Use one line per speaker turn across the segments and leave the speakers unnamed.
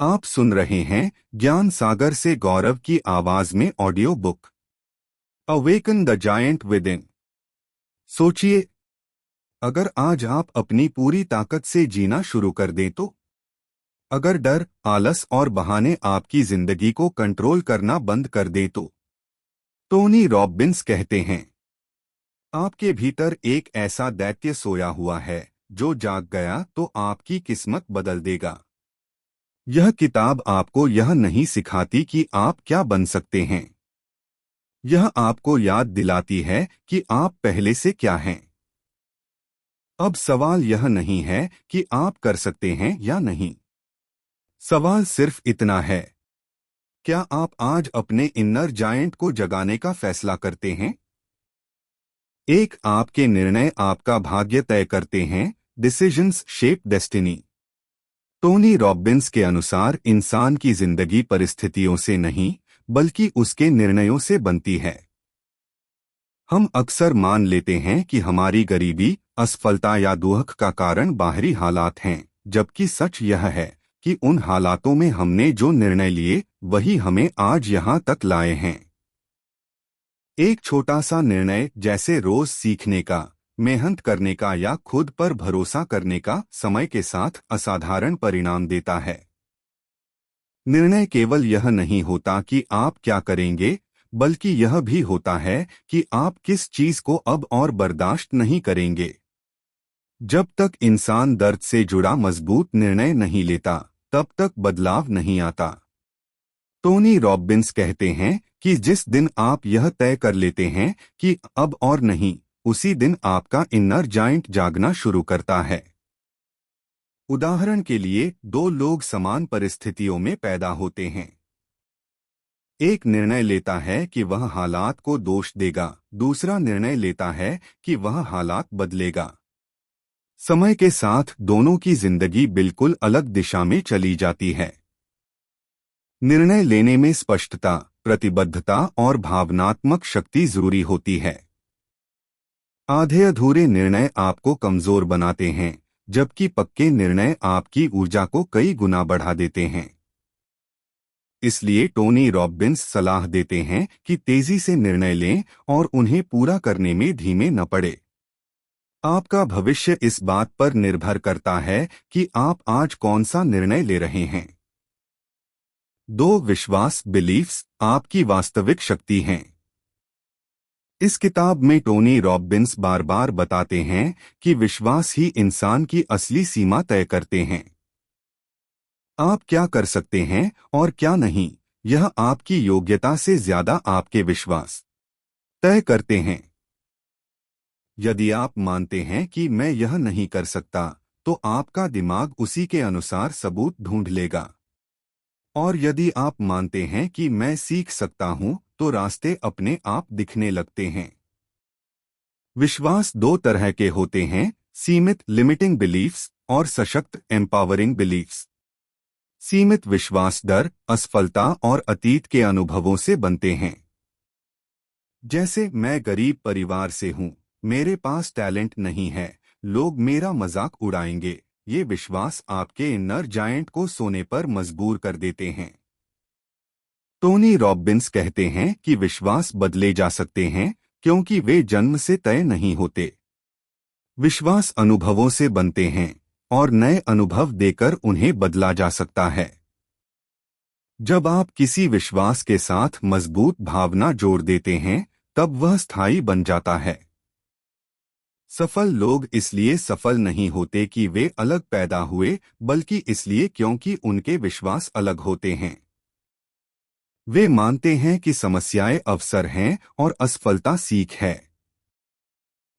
आप सुन रहे हैं ज्ञान सागर से गौरव की आवाज में audio book awaken the giant with in. सोचिए, अगर आज आप अपनी पूरी ताकत से जीना शुरू कर दें तो? अगर डर, आलस और बहाने आपकी जिंदगी को कंट्रोल करना बंद कर दें तो? टोनी रॉबिन्स कहते हैं, आपके भीतर एक ऐसा दैत्य सोया हुआ है जो जाग गया तो आपकी किस्मत बदल देगा। यह किताब आपको यह नहीं सिखाती कि आप क्या बन सकते हैं। यह आपको याद दिलाती है कि आप पहले से क्या हैं। अब सवाल यह नहीं है कि आप कर सकते हैं या नहीं। सवाल सिर्फ इतना है, क्या आप आज अपने इनर जायंट को जगाने का फैसला करते हैं? एक आपके निर्णय आपका भाग्य तय करते हैं। Decisions shape destiny. Tony Robbins के अनुसार इंसान की जिंदगी परिस्थितियों से नहीं बल्कि उसके निर्णयों से बनती है। हम अक्सर मान लेते हैं कि हमारी गरीबी, असफलता या दुख का कारण बाहरी हालात हैं, जबकि सच यह है कि उन हालातों में हमने जो निर्णय लिए वही हमें आज यहाँ तक लाए हैं। एक छोटा सा निर्णय, जैसे रोज सीखने का, मेहनत करने का या खुद पर भरोसा करने का, समय के साथ असाधारण परिणाम देता है। निर्णय केवल यह नहीं होता कि आप क्या करेंगे, बल्कि यह भी होता है कि आप किस चीज को अब और बर्दाश्त नहीं करेंगे। जब तक इंसान दर्द से जुड़ा मजबूत निर्णय नहीं लेता, तब तक बदलाव नहीं आता। टोनी रॉबिन्स कहते हैं कि जिस दिन आप यह तय कर लेते हैं कि अब और नहीं, उसी दिन आपका इनर जायंट जागना शुरू करता है। उदाहरण के लिए, दो लोग समान परिस्थितियों में पैदा होते हैं। एक निर्णय लेता है कि वह हालात को दोष देगा, दूसरा निर्णय लेता है कि वह हालात बदलेगा। समय के साथ दोनों की जिंदगी बिल्कुल अलग दिशा में चली जाती है। निर्णय लेने में स्पष्टता, प्रतिबद्धता और भावनात्मक शक्ति जरूरी होती है। आधे अधूरे निर्णय आपको कमजोर बनाते हैं, जबकि पक्के निर्णय आपकी ऊर्जा को कई गुना बढ़ा देते हैं। इसलिए टोनी रॉबिन्स सलाह देते हैं कि तेजी से निर्णय लें और उन्हें पूरा करने में धीमे न पड़े। आपका भविष्य इस बात पर निर्भर करता है कि आप आज कौन सा निर्णय ले रहे हैं। दो विश्वास, बिलीफ्स, आपकी वास्तविक शक्ति हैं। इस किताब में टोनी रॉबिन्स बार बार बताते हैं कि विश्वास ही इंसान की असली सीमा तय करते हैं। आप क्या कर सकते हैं और क्या नहीं, यह आपकी योग्यता से ज्यादा आपके विश्वास तय करते हैं। यदि आप मानते हैं कि मैं यह नहीं कर सकता, तो आपका दिमाग उसी के अनुसार सबूत ढूंढ लेगा। और यदि आप मानते हैं कि मैं सीख सकता हूं, तो रास्ते अपने आप दिखने लगते हैं। विश्वास दो तरह के होते हैं, सीमित लिमिटिंग बिलीफ्स और सशक्त एम्पावरिंग बिलीफ्स। सीमित विश्वास डर, असफलता और अतीत के अनुभवों से बनते हैं। जैसे, मैं गरीब परिवार से हूं, मेरे पास टैलेंट नहीं है, लोग मेरा मजाक उड़ाएंगे। ये विश्वास आपके इनर जायंट को सोने पर मजबूर कर देते हैं। टोनी रॉबिन्स कहते हैं कि विश्वास बदले जा सकते हैं, क्योंकि वे जन्म से तय नहीं होते। विश्वास अनुभवों से बनते हैं और नए अनुभव देकर उन्हें बदला जा सकता है। जब आप किसी विश्वास के साथ मजबूत भावना जोड़ देते हैं, तब वह स्थायी बन जाता है। सफल लोग इसलिए सफल नहीं होते कि वे अलग पैदा हुए, बल्कि इसलिए क्योंकि उनके विश्वास अलग होते हैं। वे मानते हैं कि समस्याएं अवसर हैं और असफलता सीख है।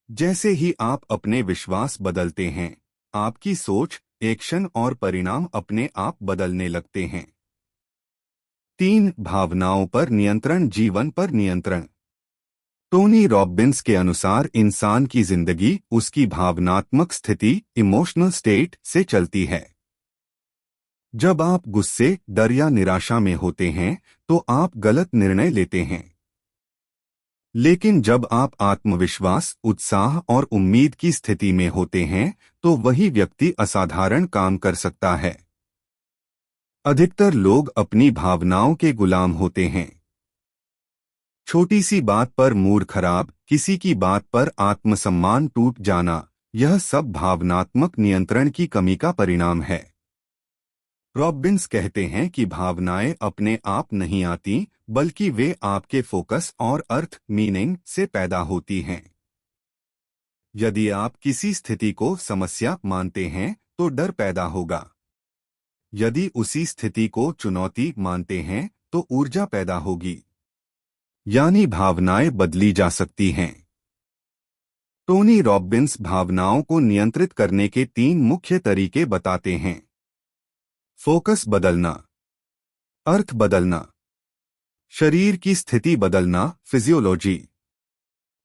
जैसे ही आप अपने विश्वास बदलते हैं, आपकी सोच, एक्शन और परिणाम अपने आप बदलने लगते हैं। 3 भावनाओं पर नियंत्रण, जीवन पर नियंत्रण। टोनी रॉबिन्स के अनुसार इंसान की जिंदगी उसकी भावनात्मक स्थिति, इमोशनल स्टेट से चलती है। जब आप गुस्से, डर या निराशा में होते हैं, तो आप गलत निर्णय लेते हैं। लेकिन जब आप आत्मविश्वास, उत्साह और उम्मीद की स्थिति में होते हैं, तो वही व्यक्ति असाधारण काम कर सकता है। अधिकतर लोग अपनी भावनाओं के गुलाम होते हैं। छोटी सी बात पर मूड खराब, किसी की बात पर आत्मसम्मान टूट जाना, यह सब भावनात्मक नियंत्रण की कमी का परिणाम है। रॉबिन्स कहते हैं कि भावनाएं अपने आप नहीं आती, बल्कि वे आपके फोकस और अर्थ मीनिंग से पैदा होती हैं। यदि आप किसी स्थिति को समस्या मानते हैं तो डर पैदा होगा। यदि उसी स्थिति को चुनौती मानते हैं तो ऊर्जा पैदा होगी। यानी भावनाएं बदली जा सकती हैं। टोनी रॉबिन्स भावनाओं को नियंत्रित करने के 3 मुख्य तरीके बताते हैं। फोकस बदलना, अर्थ बदलना, शरीर की स्थिति बदलना, फिजियोलॉजी।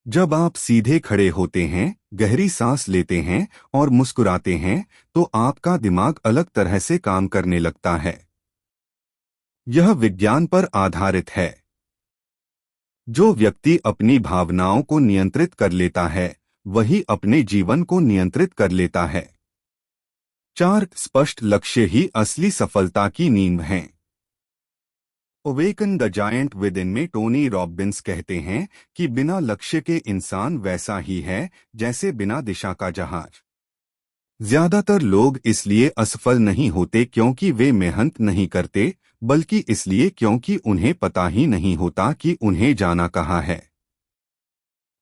जब आप सीधे खड़े होते हैं, गहरी सांस लेते हैं और मुस्कुराते हैं तो आपका दिमाग अलग तरह से काम करने लगता है। यह विज्ञान पर आधारित है। जो व्यक्ति अपनी भावनाओं को नियंत्रित कर लेता है वही अपने जीवन को नियंत्रित कर लेता है। 4 स्पष्ट लक्ष्य ही असली सफलता की नींव हैं। Awaken the giant with in में टोनी रॉबिन्स कहते हैं कि बिना लक्ष्य के इंसान वैसा ही है जैसे बिना दिशा का जहाज। ज्यादातर लोग इसलिए असफल नहीं होते क्योंकि वे मेहनत नहीं करते, बल्कि इसलिए क्योंकि उन्हें पता ही नहीं होता कि उन्हें जाना कहाँ है।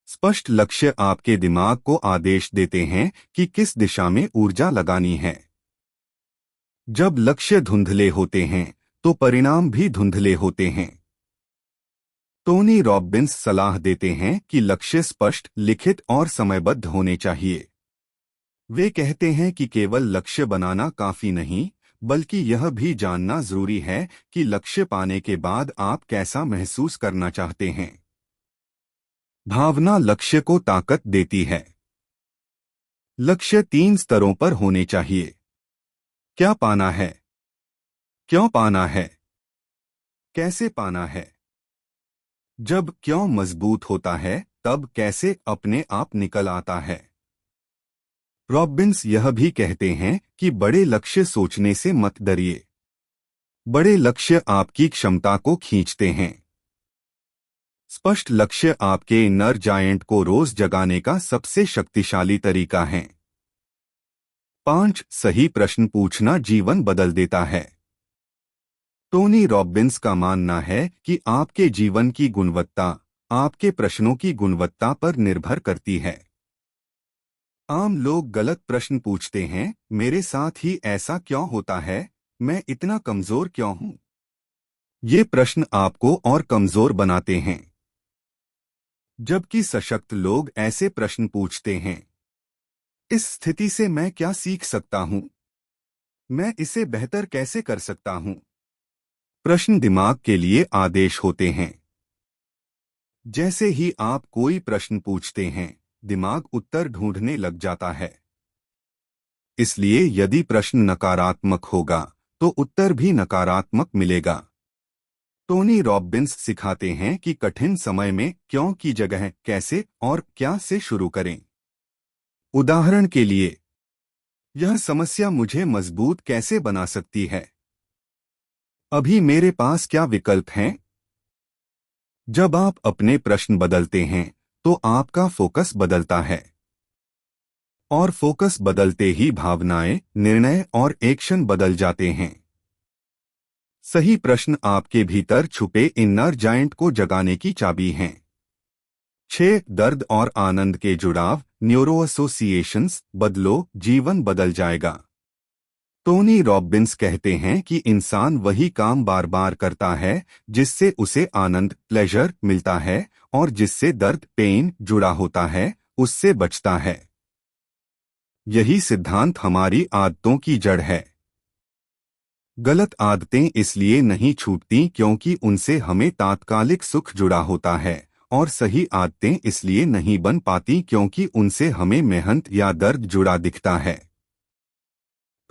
स्पष्ट लक्ष्य आपके दिमाग को आदेश देते हैं कि किस दिशा में ऊर्जा लगानी है। जब लक्ष्य धुंधले होते हैं तो परिणाम भी धुंधले होते हैं। टोनी रॉबिन्स सलाह देते हैं कि लक्ष्य स्पष्ट, लिखित और समयबद्ध होने चाहिए। वे कहते हैं कि केवल लक्ष्य बनाना काफी नहीं, बल्कि यह भी जानना जरूरी है कि लक्ष्य पाने के बाद आप कैसा महसूस करना चाहते हैं। भावना लक्ष्य को ताकत देती है। लक्ष्य 3 स्तरों पर होने चाहिए। क्या पाना है, क्यों पाना है, कैसे पाना है। जब क्यों मजबूत होता है तब कैसे अपने आप निकल आता है। रॉबिन्स यह भी कहते हैं कि बड़े लक्ष्य सोचने से मत डरिए। बड़े लक्ष्य आपकी क्षमता को खींचते हैं। स्पष्ट लक्ष्य आपके इनर जायंट को रोज जगाने का सबसे शक्तिशाली तरीका है। 5 सही प्रश्न पूछना जीवन बदल देता है। टोनी रॉबिन्स का मानना है कि आपके जीवन की गुणवत्ता आपके प्रश्नों की गुणवत्ता पर निर्भर करती है। आम लोग गलत प्रश्न पूछते हैं, मेरे साथ ही ऐसा क्यों होता है, मैं इतना कमजोर क्यों हूं। ये प्रश्न आपको और कमजोर बनाते हैं। जबकि सशक्त लोग ऐसे प्रश्न पूछते हैं, इस स्थिति से मैं क्या सीख सकता हूं, मैं इसे बेहतर कैसे कर सकता हूं। प्रश्न दिमाग के लिए आदेश होते हैं। जैसे ही आप कोई प्रश्न पूछते हैं, दिमाग उत्तर ढूंढने लग जाता है। इसलिए यदि प्रश्न नकारात्मक होगा तो उत्तर भी नकारात्मक मिलेगा। टोनी रॉबिन्स सिखाते हैं कि कठिन समय में क्यों की जगह कैसे और क्या से शुरू करें। उदाहरण के लिए, यह समस्या मुझे मजबूत कैसे बना सकती है, अभी मेरे पास क्या विकल्प हैं। जब आप अपने प्रश्न बदलते हैं तो आपका फोकस बदलता है और फोकस बदलते ही भावनाएं, निर्णय और एक्शन बदल जाते हैं। सही प्रश्न आपके भीतर छुपे इनर जायंट को जगाने की चाबी हैं। 6 दर्द और आनंद के जुड़ाव, न्यूरो एसोसिएशंस बदलो, जीवन बदल जाएगा। टोनी रॉबिन्स कहते हैं कि इंसान वही काम बार बार करता है जिससे उसे आनंद, प्लेजर मिलता है, और जिससे दर्द, पेन जुड़ा होता है, उससे बचता है। यही सिद्धांत हमारी आदतों की जड़ है। गलत आदतें इसलिए नहीं छूटती क्योंकि उनसे हमें तात्कालिक सुख जुड़ा होता है, और सही आदतें इसलिए नहीं बन पाती क्योंकि उनसे हमें मेहनत या दर्द जुड़ा दिखता है।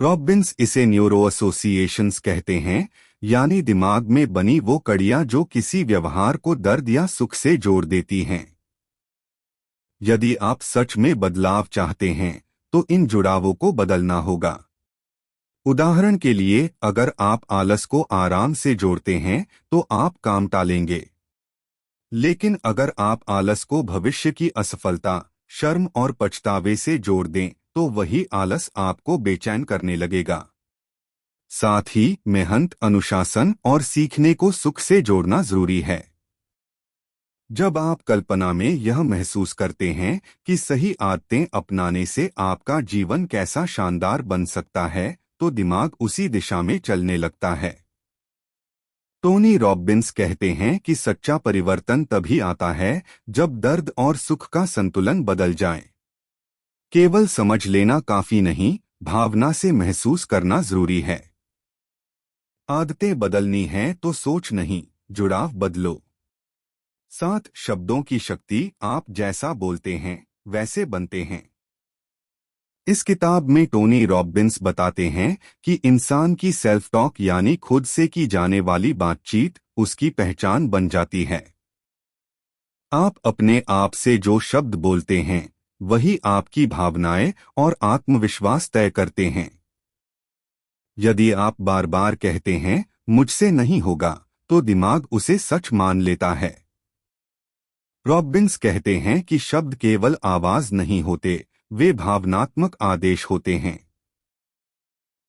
रॉबिन्स इसे न्यूरो एसोसिएशंस कहते हैं, यानी दिमाग में बनी वो कड़ियां जो किसी व्यवहार को दर्द या सुख से जोड़ देती हैं। यदि आप सच में बदलाव चाहते हैं तो इन जुड़ावों को बदलना होगा। उदाहरण के लिए, अगर आप आलस को आराम से जोड़ते हैं तो आप काम टालेंगे। लेकिन अगर आप आलस को भविष्य की असफलता, शर्म और पछतावे से जोड़ दें तो वही आलस आपको बेचैन करने लगेगा। साथ ही मेहनत, अनुशासन और सीखने को सुख से जोड़ना जरूरी है। जब आप कल्पना में यह महसूस करते हैं कि सही आदतें अपनाने से आपका जीवन कैसा शानदार बन सकता है, तो दिमाग उसी दिशा में चलने लगता है। टोनी रॉबिन्स कहते हैं कि सच्चा परिवर्तन तभी आता है जब दर्द और सुख का संतुलन बदल जाए। केवल समझ लेना काफी नहीं, भावना से महसूस करना जरूरी है। आदतें बदलनी हैं तो सोच नहीं, जुड़ाव बदलो। 7 शब्दों की शक्ति। आप जैसा बोलते हैं वैसे बनते हैं। इस किताब में टोनी रॉबिन्स बताते हैं कि इंसान की सेल्फ टॉक यानी खुद से की जाने वाली बातचीत उसकी पहचान बन जाती है। आप अपने आप से जो शब्द बोलते हैं वही आपकी भावनाएं और आत्मविश्वास तय करते हैं। यदि आप बार बार कहते हैं मुझसे नहीं होगा, तो दिमाग उसे सच मान लेता है। रॉबिन्स कहते हैं कि शब्द केवल आवाज नहीं होते, वे भावनात्मक आदेश होते हैं।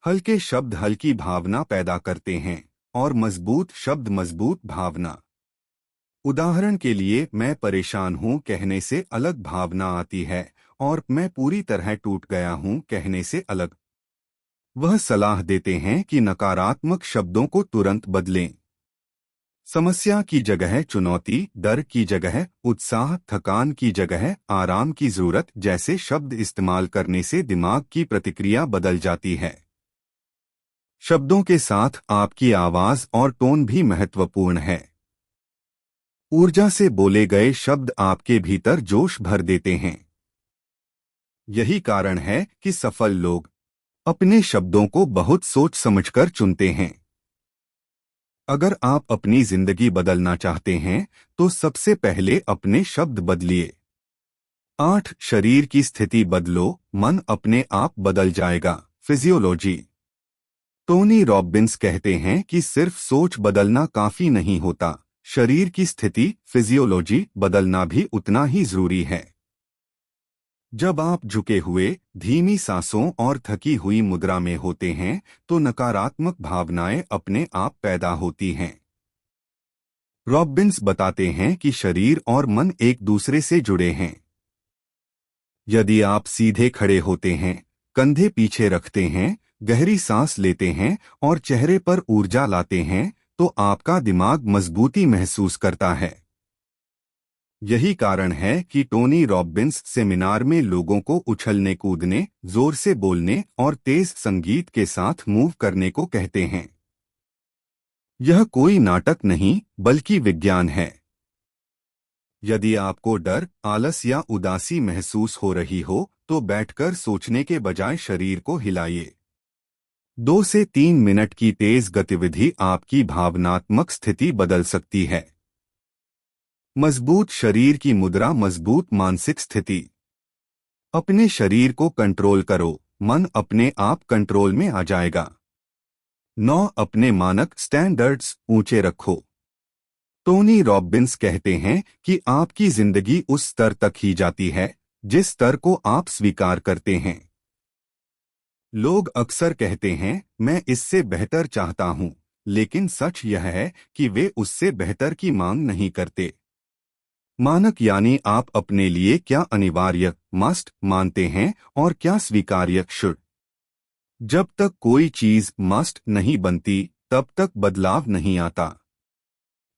हल्के शब्द हल्की भावना पैदा करते हैं और मजबूत शब्द मजबूत भावना। उदाहरण के लिए, मैं परेशान हूं कहने से अलग भावना आती है और मैं पूरी तरह टूट गया हूं कहने से अलग। वह सलाह देते हैं कि नकारात्मक शब्दों को तुरंत बदलें। समस्या की जगह चुनौती, डर की जगह उत्साह, थकान की जगह आराम की जरूरत जैसे शब्द इस्तेमाल करने से दिमाग की प्रतिक्रिया बदल जाती है। शब्दों के साथ आपकी आवाज और टोन भी महत्वपूर्ण है। ऊर्जा से बोले गए शब्द आपके भीतर जोश भर देते हैं। यही कारण है कि सफल लोग अपने शब्दों को बहुत सोच समझकर चुनते हैं। अगर आप अपनी जिंदगी बदलना चाहते हैं तो सबसे पहले अपने शब्द बदलिए। 8 शरीर की स्थिति बदलो, मन अपने आप बदल जाएगा। फिजियोलॉजी। टोनी रॉबिन्स कहते हैं कि सिर्फ सोच बदलना काफी नहीं होता, शरीर की स्थिति, फिजियोलॉजी बदलना भी उतना ही जरूरी है। जब आप झुके हुए, धीमी सांसों और थकी हुई मुद्रा में होते हैं तो नकारात्मक भावनाएं अपने आप पैदा होती हैं। रॉबिन्स बताते हैं कि शरीर और मन एक दूसरे से जुड़े हैं। यदि आप सीधे खड़े होते हैं, कंधे पीछे रखते हैं, गहरी सांस लेते हैं और चेहरे पर ऊर्जा लाते हैं, तो आपका दिमाग मजबूती महसूस करता है। यही कारण है कि टोनी रॉबिन्स सेमिनार में लोगों को उछलने, कूदने, जोर से बोलने और तेज संगीत के साथ मूव करने को कहते हैं। यह कोई नाटक नहीं बल्कि विज्ञान है। यदि आपको डर, आलस या उदासी महसूस हो रही हो तो बैठकर सोचने के बजाय शरीर को हिलाइए। 2 से 3 मिनट की तेज गतिविधि आपकी भावनात्मक स्थिति बदल सकती है। मजबूत शरीर की मुद्रा, मजबूत मानसिक स्थिति। अपने शरीर को कंट्रोल करो, मन अपने आप कंट्रोल में आ जाएगा। 9 अपने मानक, स्टैंडर्ड्स ऊंचे रखो। टोनी रॉबिन्स कहते हैं कि आपकी जिंदगी उस स्तर तक ही जाती है जिस स्तर को आप स्वीकार करते हैं। लोग अक्सर कहते हैं मैं इससे बेहतर चाहता हूं, लेकिन सच यह है कि वे उससे बेहतर की मांग नहीं करते। मानक यानी आप अपने लिए क्या अनिवार्य, मस्ट मानते हैं और क्या स्वीकार्य, शुड। जब तक कोई चीज मस्ट नहीं बनती तब तक बदलाव नहीं आता।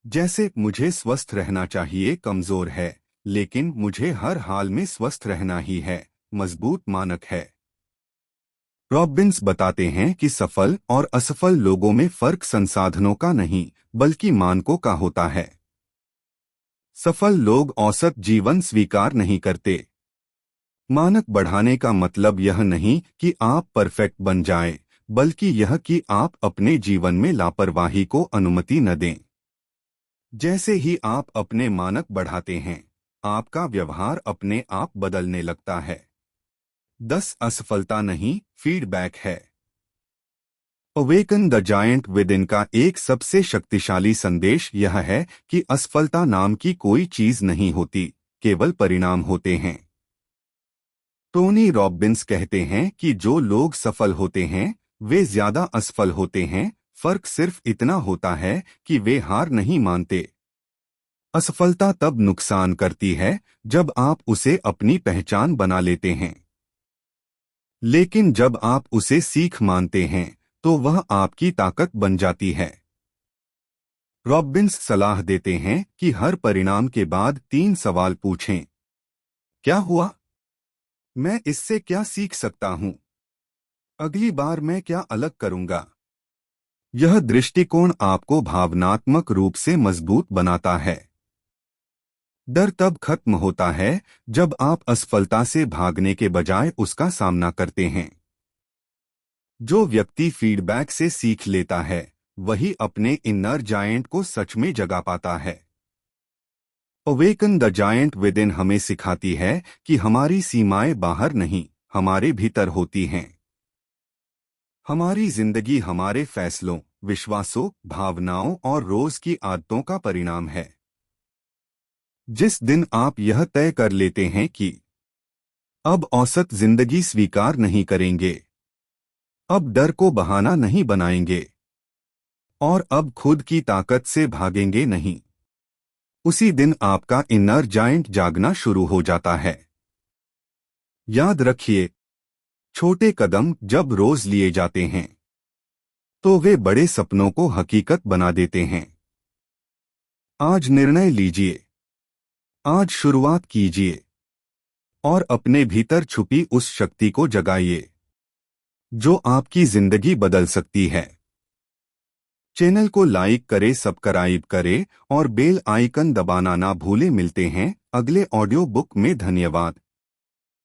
जैसे मुझे स्वस्थ रहना चाहिए कमजोर है, लेकिन मुझे हर हाल में स्वस्थ रहना ही है, मजबूत मानक है। रॉबिन्स बताते हैं कि सफल और असफल लोगों में फर्क संसाधनों का नहीं बल्कि मानकों का होता है। सफल लोग औसत जीवन स्वीकार नहीं करते। मानक बढ़ाने का मतलब यह नहीं कि आप परफेक्ट बन जाएं, बल्कि यह कि आप अपने जीवन में लापरवाही को अनुमति न दें। जैसे ही आप अपने मानक बढ़ाते हैं, आपका व्यवहार अपने आप बदलने लगता है। 10 असफलता नहीं, फीडबैक है। Awaken the giant with in का एक सबसे शक्तिशाली संदेश यह है कि असफलता नाम की कोई चीज नहीं होती, केवल परिणाम होते हैं। टोनी रॉबिन्स कहते हैं कि जो लोग सफल होते हैं वे ज्यादा असफल होते हैं, फर्क सिर्फ इतना होता है कि वे हार नहीं मानते। असफलता तब नुकसान करती है जब आप उसे अपनी पहचान बना लेते हैं, लेकिन जब आप उसे सीख मानते हैं तो वह आपकी ताकत बन जाती है। रॉबिन्स सलाह देते हैं कि हर परिणाम के बाद 3 सवाल पूछें। क्या हुआ? मैं इससे क्या सीख सकता हूं? अगली बार मैं क्या अलग करूंगा? यह दृष्टिकोण आपको भावनात्मक रूप से मजबूत बनाता है। डर तब खत्म होता है जब आप असफलता से भागने के बजाय उसका सामना करते हैं। जो व्यक्ति फीडबैक से सीख लेता है वही अपने इनर जायंट को सच में जगा पाता है। Awaken the giant with in हमें सिखाती है कि हमारी सीमाएं बाहर नहीं, हमारे भीतर होती हैं। हमारी जिंदगी हमारे फैसलों, विश्वासों, भावनाओं और रोज की आदतों का परिणाम है। जिस दिन आप यह तय कर लेते हैं कि अब औसत जिंदगी स्वीकार नहीं करेंगे, अब डर को बहाना नहीं बनाएंगे और अब खुद की ताकत से भागेंगे नहीं, उसी दिन आपका इनर जायंट जागना शुरू हो जाता है। याद रखिए, छोटे कदम जब रोज लिए जाते हैं तो वे बड़े सपनों को हकीकत बना देते हैं। आज निर्णय लीजिए, आज शुरुआत कीजिए और अपने भीतर छुपी उस शक्ति को जगाइए जो आपकी जिंदगी बदल सकती है। चैनल को लाइक करें, सब्सक्राइब करें और बेल आइकन दबाना ना भूलें। मिलते हैं अगले ऑडियो बुक में। धन्यवाद।